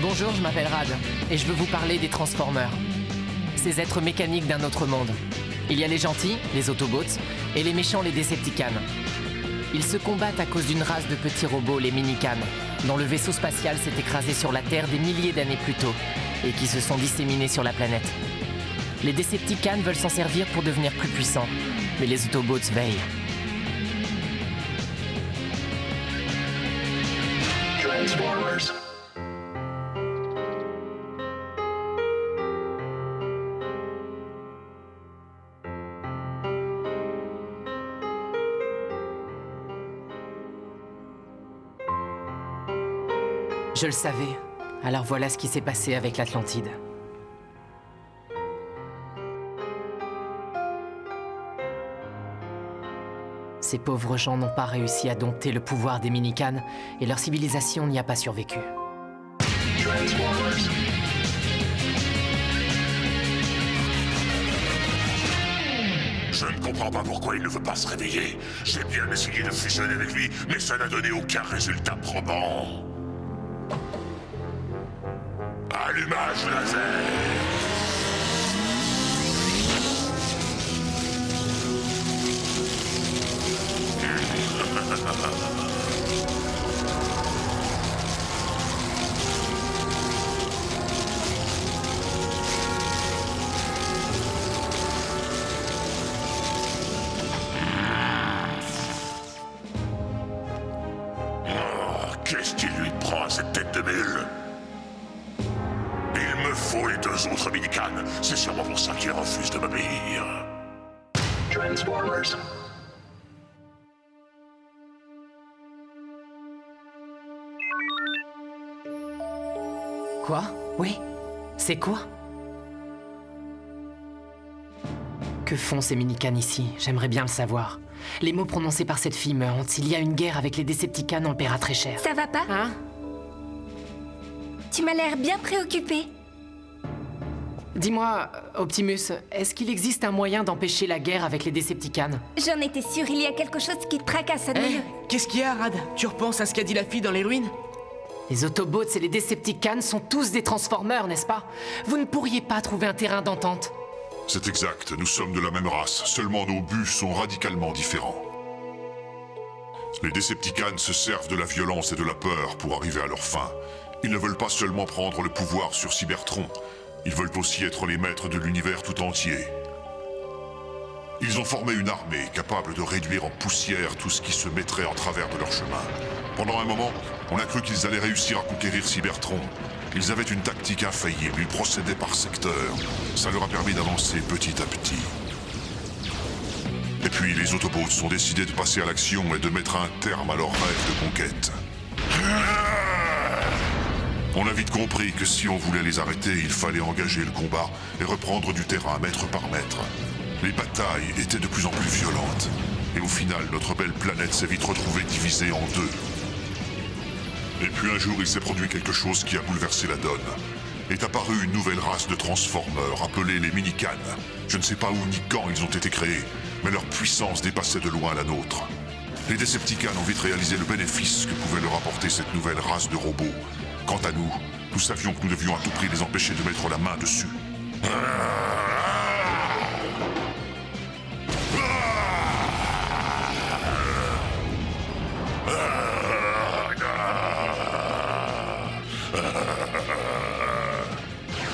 Bonjour, je m'appelle Rad, et je veux vous parler des Transformers. Ces êtres mécaniques d'un autre monde. Il y a les gentils, les Autobots, et les méchants, les Decepticons. Ils se combattent à cause d'une race de petits robots, les Minicans, dont le vaisseau spatial s'est écrasé sur la Terre des milliers d'années plus tôt, et qui se sont disséminés sur la planète. Les Decepticons veulent s'en servir pour devenir plus puissants, mais les Autobots veillent. Transformers. Je le savais. Alors voilà ce qui s'est passé avec l'Atlantide. Ces pauvres gens n'ont pas réussi à dompter le pouvoir des Minicans et leur civilisation n'y a pas survécu. Transformers. Je ne comprends pas pourquoi il ne veut pas se réveiller. J'ai bien essayé de fusionner avec lui, mais ça n'a donné aucun résultat probant. Allumage laser. Qu'est-ce qu'il lui prend à cette tête de mule? Il me faut les deux autres Minicans. C'est sûrement pour ça qu'il refuse de m'obéir. Transformers. Quoi? Oui? C'est quoi? Que font ces Minicans ici? J'aimerais bien le savoir. Les mots prononcés par cette fille me hantent. S'il y a une guerre avec les Decepticons, on le paiera très cher. Ça va pas? Hein? Tu m'as l'air bien préoccupé. Dis-moi, Optimus, est-ce qu'il existe un moyen d'empêcher la guerre avec les Decepticons? J'en étais sûre, il y a quelque chose qui te tracasse à nous. Qu'est-ce qu'il y a, Rad? Tu repenses à ce qu'a dit la fille dans les ruines? Les Autobots et les Decepticons sont tous des Transformers, n'est-ce pas? Vous ne pourriez pas trouver un terrain d'entente? C'est exact, nous sommes de la même race, seulement nos buts sont radicalement différents. Les Decepticons se servent de la violence et de la peur pour arriver à leur fin. Ils ne veulent pas seulement prendre le pouvoir sur Cybertron, ils veulent aussi être les maîtres de l'univers tout entier. Ils ont formé une armée capable de réduire en poussière tout ce qui se mettrait en travers de leur chemin. Pendant un moment, on a cru qu'ils allaient réussir à conquérir Cybertron. Ils avaient une tactique infaillible, ils procédaient par secteur. Ça leur a permis d'avancer petit à petit. Et puis les Autobots ont décidé de passer à l'action et de mettre un terme à leur rêve de conquête. On a vite compris que si on voulait les arrêter, il fallait engager le combat et reprendre du terrain mètre par mètre. Les batailles étaient de plus en plus violentes. Et au final, notre belle planète s'est vite retrouvée divisée en deux. Et puis un jour, il s'est produit quelque chose qui a bouleversé la donne. Est apparue une nouvelle race de Transformers appelée les Minicans. Je ne sais pas où ni quand ils ont été créés, mais leur puissance dépassait de loin la nôtre. Les Decepticons ont vite réalisé le bénéfice que pouvait leur apporter cette nouvelle race de robots. Quant à nous, nous savions que nous devions à tout prix les empêcher de mettre la main dessus.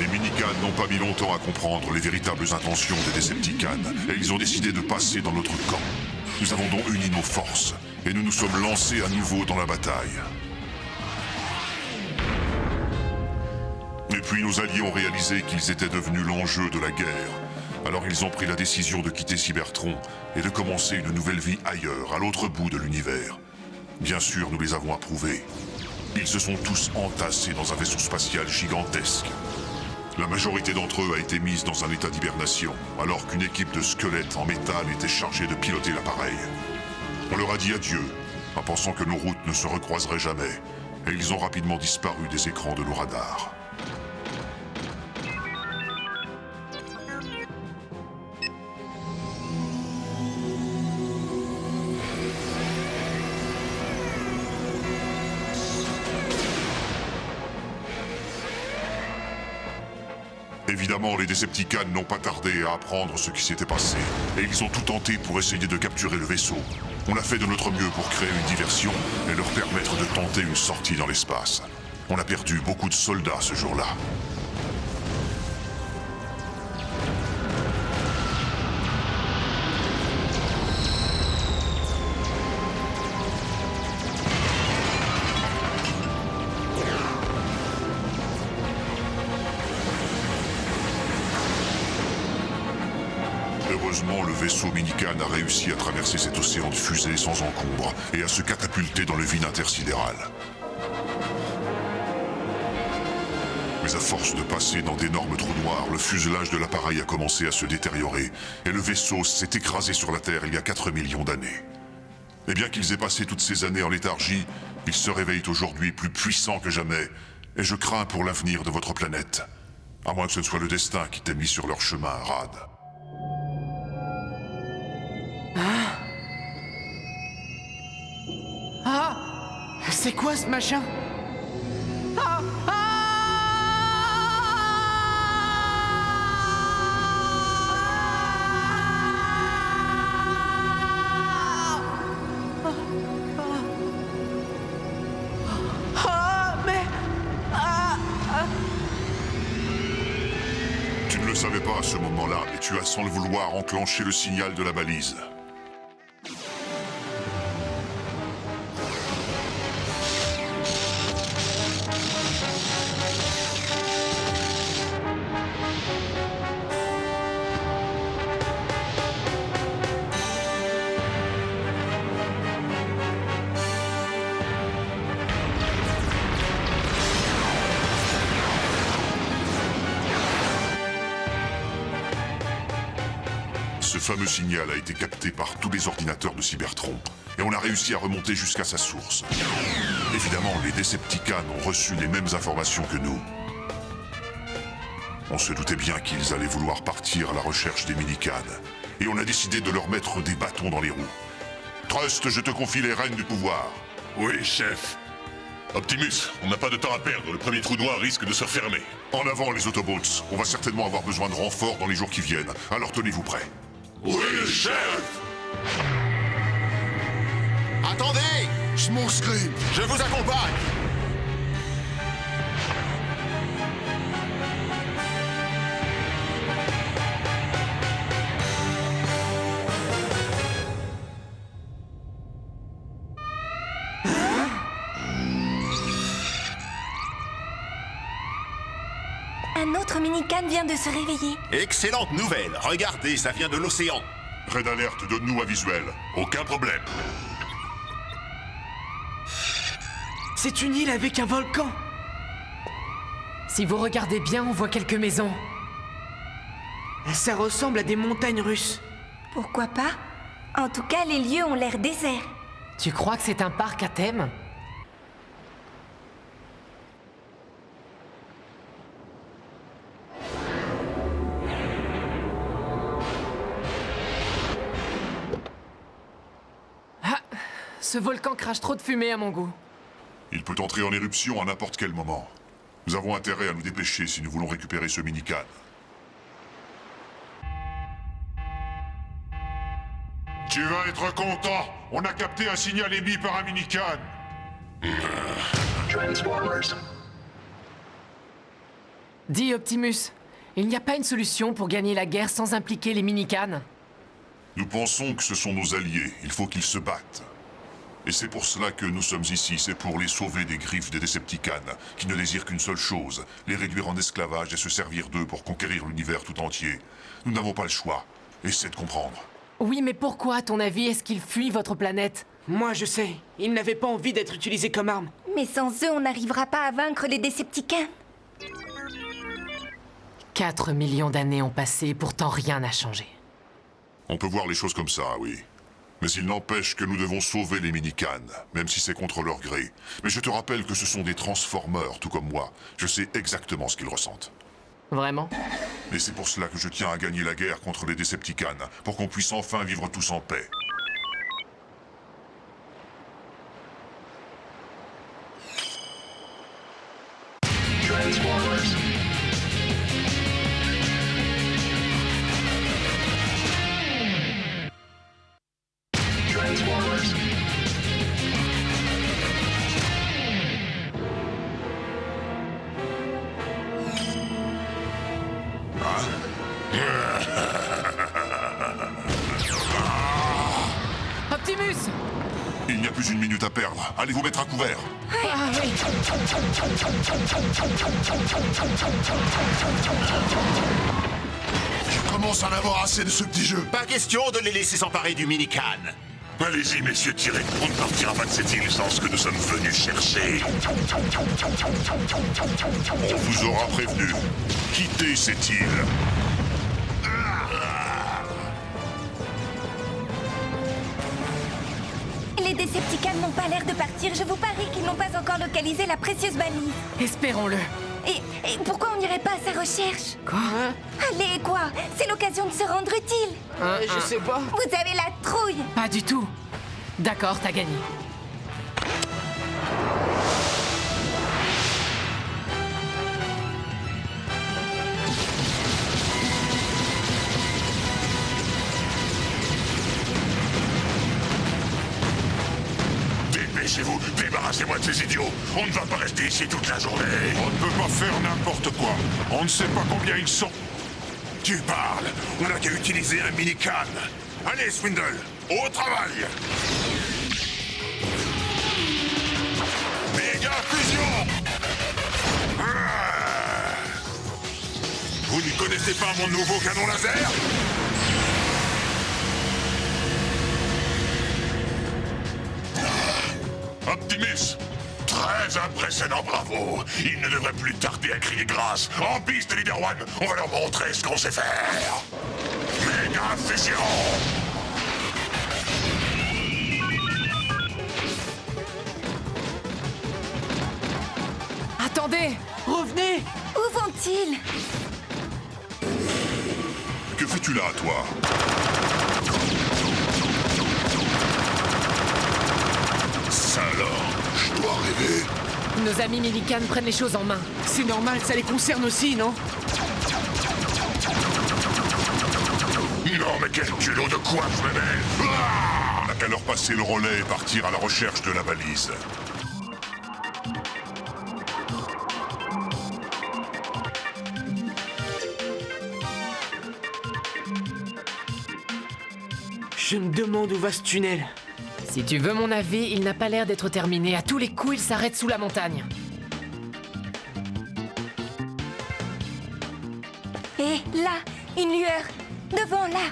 Les Minicans n'ont pas mis longtemps à comprendre les véritables intentions des Decepticons, et ils ont décidé de passer dans notre camp. Nous avons donc uni nos forces, et nous nous sommes lancés à nouveau dans la bataille. Et puis nos alliés ont réalisé qu'ils étaient devenus l'enjeu de la guerre. Alors ils ont pris la décision de quitter Cybertron et de commencer une nouvelle vie ailleurs, à l'autre bout de l'univers. Bien sûr, nous les avons approuvés. Ils se sont tous entassés dans un vaisseau spatial gigantesque. La majorité d'entre eux a été mise dans un état d'hibernation, alors qu'une équipe de squelettes en métal était chargée de piloter l'appareil. On leur a dit adieu, en pensant que nos routes ne se recroiseraient jamais, et ils ont rapidement disparu des écrans de nos radars. Évidemment, les Decepticons n'ont pas tardé à apprendre ce qui s'était passé, et ils ont tout tenté pour essayer de capturer le vaisseau. On a fait de notre mieux pour créer une diversion et leur permettre de tenter une sortie dans l'espace. On a perdu beaucoup de soldats ce jour-là. Heureusement, le vaisseau Minican a réussi à traverser cet océan de fusées sans encombre et à se catapulter dans le vide intersidéral. Mais à force de passer dans d'énormes trous noirs, le fuselage de l'appareil a commencé à se détériorer et le vaisseau s'est écrasé sur la Terre il y a 4 millions d'années. Et bien qu'ils aient passé toutes ces années en léthargie, ils se réveillent aujourd'hui plus puissants que jamais et je crains pour l'avenir de votre planète. À moins que ce ne soit le destin qui t'ait mis sur leur chemin, Rad. Ah! C'est quoi ce machin? Ah! Tu ne le savais pas à ce moment-là, mais tu as sans le vouloir enclenché le signal de la balise. Ce fameux signal a été capté par tous les ordinateurs de Cybertron, et on a réussi à remonter jusqu'à sa source. Évidemment, les Decepticons ont reçu les mêmes informations que nous. On se doutait bien qu'ils allaient vouloir partir à la recherche des Minicanes, et on a décidé de leur mettre des bâtons dans les roues. Trust, je te confie les rênes du pouvoir. Oui, chef. Optimus, on n'a pas de temps à perdre, le premier trou noir risque de se refermer. En avant les Autobots, on va certainement avoir besoin de renforts dans les jours qui viennent, alors tenez-vous prêts. Oui, chef! Attendez! Smokescreen! Je vous accompagne! Un autre Minican vient de se réveiller. Excellente nouvelle! Regardez, ça vient de l'océan! Red Alert, donne-nous un visuel. Aucun problème. C'est une île avec un volcan! Si vous regardez bien, on voit quelques maisons. Ça ressemble à des montagnes russes. Pourquoi pas? En tout cas, les lieux ont l'air déserts. Tu crois que c'est un parc à thème? Ah, ce volcan crache trop de fumée à mon goût. Il peut entrer en éruption à n'importe quel moment. Nous avons intérêt à nous dépêcher si nous voulons récupérer ce Minican. Tu vas être content! On a capté un signal émis par un Minican! Transformers. Dis Optimus, il n'y a pas une solution pour gagner la guerre sans impliquer les Minicanes? Nous pensons que ce sont nos alliés. Il faut qu'ils se battent. Et c'est pour cela que nous sommes ici. C'est pour les sauver des griffes des Decepticons, qui ne désirent qu'une seule chose, les réduire en esclavage et se servir d'eux pour conquérir l'univers tout entier. Nous n'avons pas le choix. Essaie de comprendre. Oui, mais pourquoi, à ton avis, est-ce qu'ils fuient votre planète? Moi, je sais. Ils n'avaient pas envie d'être utilisés comme armes. Mais sans eux, on n'arrivera pas à vaincre les Decepticons. 4 millions d'années ont passé, pourtant rien n'a changé. On peut voir les choses comme ça, oui. Mais il n'empêche que nous devons sauver les Minicanes, même si c'est contre leur gré. Mais je te rappelle que ce sont des Transformers, tout comme moi. Je sais exactement ce qu'ils ressentent. Vraiment? Et c'est pour cela que je tiens à gagner la guerre contre les Decepticons, pour qu'on puisse enfin vivre tous en paix. Transformers. Optimus! Il n'y a plus une minute à perdre. Allez vous mettre à couvert. Ah oui! Je commence à en avoir assez de ce petit jeu. Pas question de les laisser s'emparer du mini-can. Allez-y, messieurs, tirez. On ne partira pas de cette île sans ce que nous sommes venus chercher. On vous aura prévenu. Quittez cette île. Les Decepticons n'ont pas l'air de partir. Je vous parie qu'ils n'ont pas encore localisé la précieuse balise. Espérons-le. Et pourquoi on n'irait pas à sa recherche? Quoi? Allez, quoi? C'est l'occasion de se rendre utile. Je sais pas. Vous avez la trouille. Pas du tout. D'accord, t'as gagné. Dépêchez-vous, débarrassez-moi de ces idiots. On ne va pas rester ici toute la journée. On ne peut pas faire n'importe quoi. On ne sait pas combien ils sont. Tu parles. On n'a qu'à utiliser un mini-can. Allez, Swindle, au travail. Méga fusion. Vous ne connaissez pas mon nouveau canon laser? Optimus, très impressionnant, bravo. Il ne devrait plus tarder à crier grâce. En piste, Leader One, on va leur montrer ce qu'on sait faire. Méga fusion. Attendez! Revenez! Où vont-ils? Que fais-tu là, toi? Ça alors, je dois rêver. Nos amis Millican prennent les choses en main. C'est normal, ça les concerne aussi, non? Non, mais quel culot de quoi je me mêle. Ah! On n'a qu'à leur passer le relais et partir à la recherche de la balise. Je me demande où va ce tunnel. Si tu veux mon avis, il n'a pas l'air d'être terminé. À tous les coups, il s'arrête sous la montagne. Et là, une lueur. Devant, là.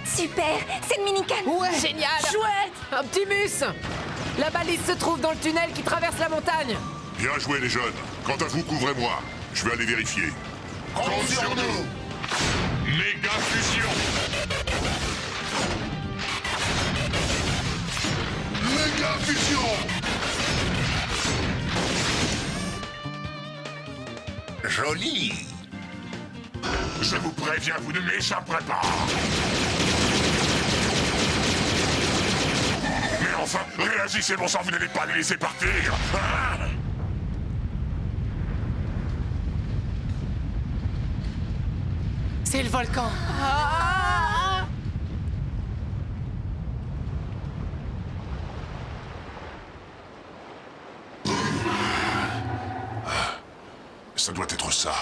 Super, c'est le mini-can. Ouais! Génial! Chouette! Optimus! La balise se trouve dans le tunnel qui traverse la montagne. Bien joué, les jeunes. Quant à vous, couvrez-moi. Je vais aller vérifier. Compte sur nous. Méga fusion. Méga fusion! Joli. Je vous préviens, vous ne m'échapperez pas. Mais enfin, réagissez, bon sang, vous n'allez pas les laisser partir. Ah! C'est le volcan. Ça doit être ça.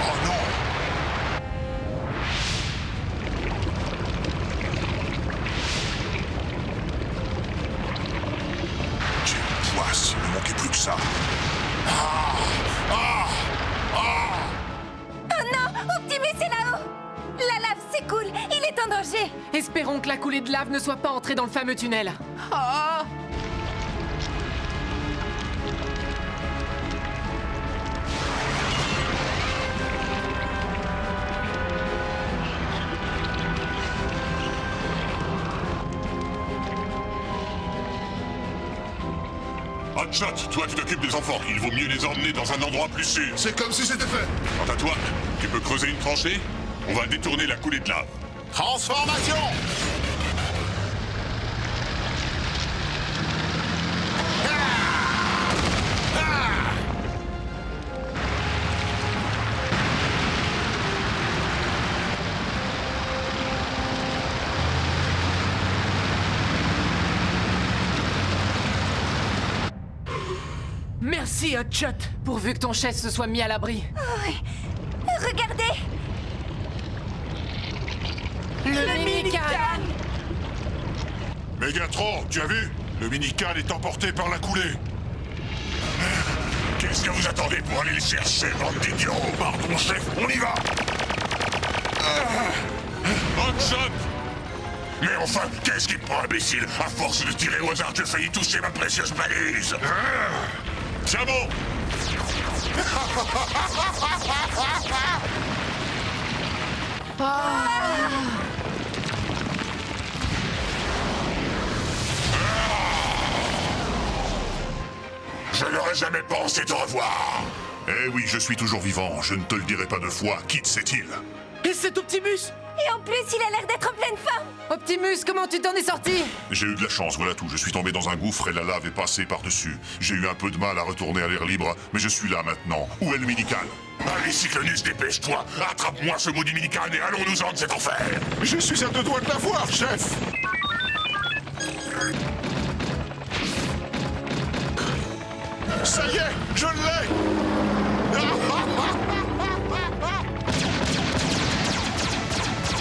Oh non! Quelle poisse, il ne manquait plus que ça. Oh non, Optimus est là-haut. La lave s'écoule, il est en danger. Espérons que la coulée de lave ne soit pas entrée dans le fameux tunnel. Oh! Hotshot, toi tu t'occupes des enfants. Il vaut mieux les emmener dans un endroit plus sûr. C'est comme si c'était fait. Quant à toi, tu peux creuser une tranchée. On va détourner la coulée de lave. Transformation! Merci, Hotshot. Pourvu que ton chef se soit mis à l'abri. Regardez! Le Minican! Mégatron, tu as vu? Le Minican est emporté par la coulée. Qu'est-ce que vous attendez pour aller le chercher, bande d'idiots? Pardon, chef, on y va! Hotshot! Mais enfin, qu'est-ce qui me prend, imbécile? À force de tirer au hasard, j'ai failli toucher ma précieuse balise! C'est bon! Je n'aurais jamais pensé te revoir! Eh oui, je suis toujours vivant, je ne te le dirai pas deux fois. Qui sait-il? Et cet Optimus? Et en plus, il a l'air d'être en pleine forme! Optimus, comment tu t'en es sorti? J'ai eu de la chance, voilà tout. Je suis tombé dans un gouffre et la lave est passée par-dessus. J'ai eu un peu de mal à retourner à l'air libre, mais je suis là maintenant. Où est le Minican? Allez, Cyclonus, dépêche-toi! Attrape-moi ce maudit Minican et allons-nous-en de cet enfer! Je suis à deux doigts de l'avoir, chef! Ça y est, je l'ai!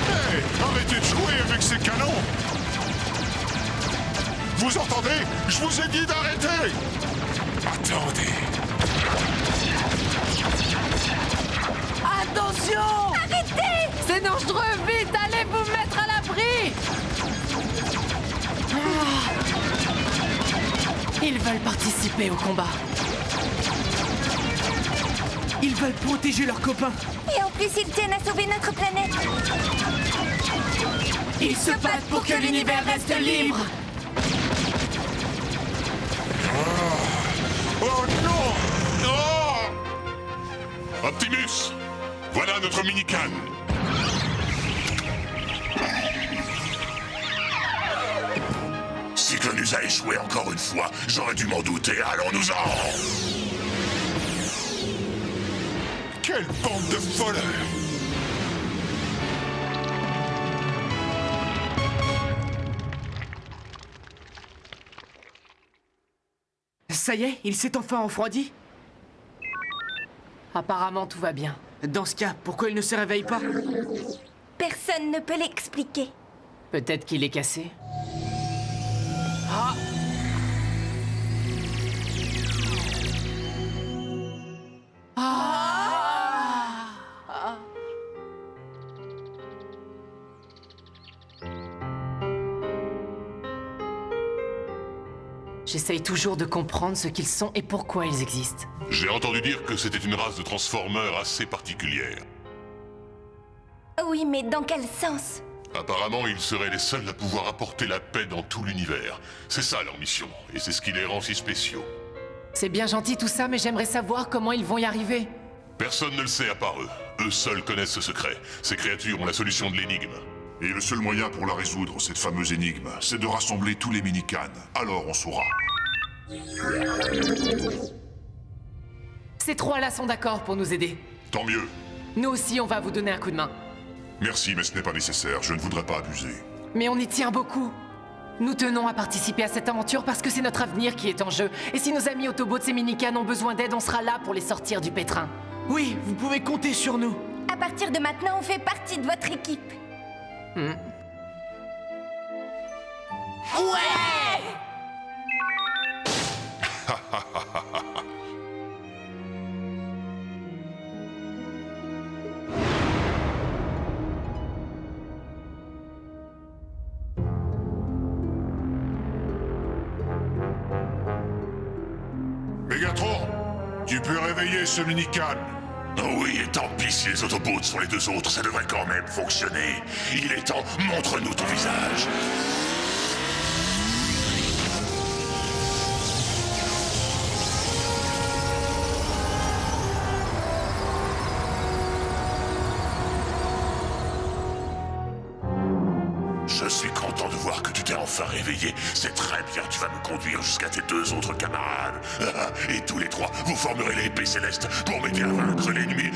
Hey, arrêtez de jouer avec ces canons! Vous entendez? Je vous ai dit d'arrêter! Attendez! Attention! Arrêtez! C'est dangereux! Vite, allez vous mettre à l'abri! Ils veulent participer au combat. Ils veulent protéger leurs copains. Et en plus, ils tiennent à sauver notre planète! Ils se battent pour que l'univers reste libre. Oh non! Non! Optimus! Voilà notre Minican! Cyclonus a échoué encore une fois. J'aurais dû m'en douter. Allons-nous-en! Quelle bande de voleurs! Ça y est, il s'est enfin refroidi. Apparemment, tout va bien. Dans ce cas, pourquoi il ne se réveille pas? Personne ne peut l'expliquer. Peut-être qu'il est cassé. Ah! Ah! J'essaye toujours de comprendre ce qu'ils sont et pourquoi ils existent. J'ai entendu dire que c'était une race de Transformers assez particulière. Oui, mais dans quel sens? Apparemment, ils seraient les seuls à pouvoir apporter la paix dans tout l'univers. C'est ça leur mission, et c'est ce qui les rend si spéciaux. C'est bien gentil tout ça, mais j'aimerais savoir comment ils vont y arriver. Personne ne le sait à part eux. Eux seuls connaissent ce secret. Ces créatures ont la solution de l'énigme. Et le seul moyen pour la résoudre, cette fameuse énigme, c'est de rassembler tous les Minicans. Alors on saura. Ces trois-là sont d'accord pour nous aider. Tant mieux. Nous aussi, on va vous donner un coup de main. Merci, mais ce n'est pas nécessaire. Je ne voudrais pas abuser. Mais on y tient beaucoup. Nous tenons à participer à cette aventure parce que c'est notre avenir qui est en jeu. Et si nos amis Autobots et Minican ont besoin d'aide, on sera là pour les sortir du pétrin. Oui, vous pouvez compter sur nous. À partir de maintenant, on fait partie de votre équipe. Mégatron, tu peux réveiller ce Minican. Oh oui, et tant pis si les Autobots sont les deux autres, ça devrait quand même fonctionner. Il est temps, montre-nous ton visage. Je suis content de voir que tu t'es enfin réveillé. C'est très bien, tu vas me conduire jusqu'à tes deux autres camarades. Et tous les trois, vous formerez l'épée céleste pour m'aider à vaincre l'ennemi.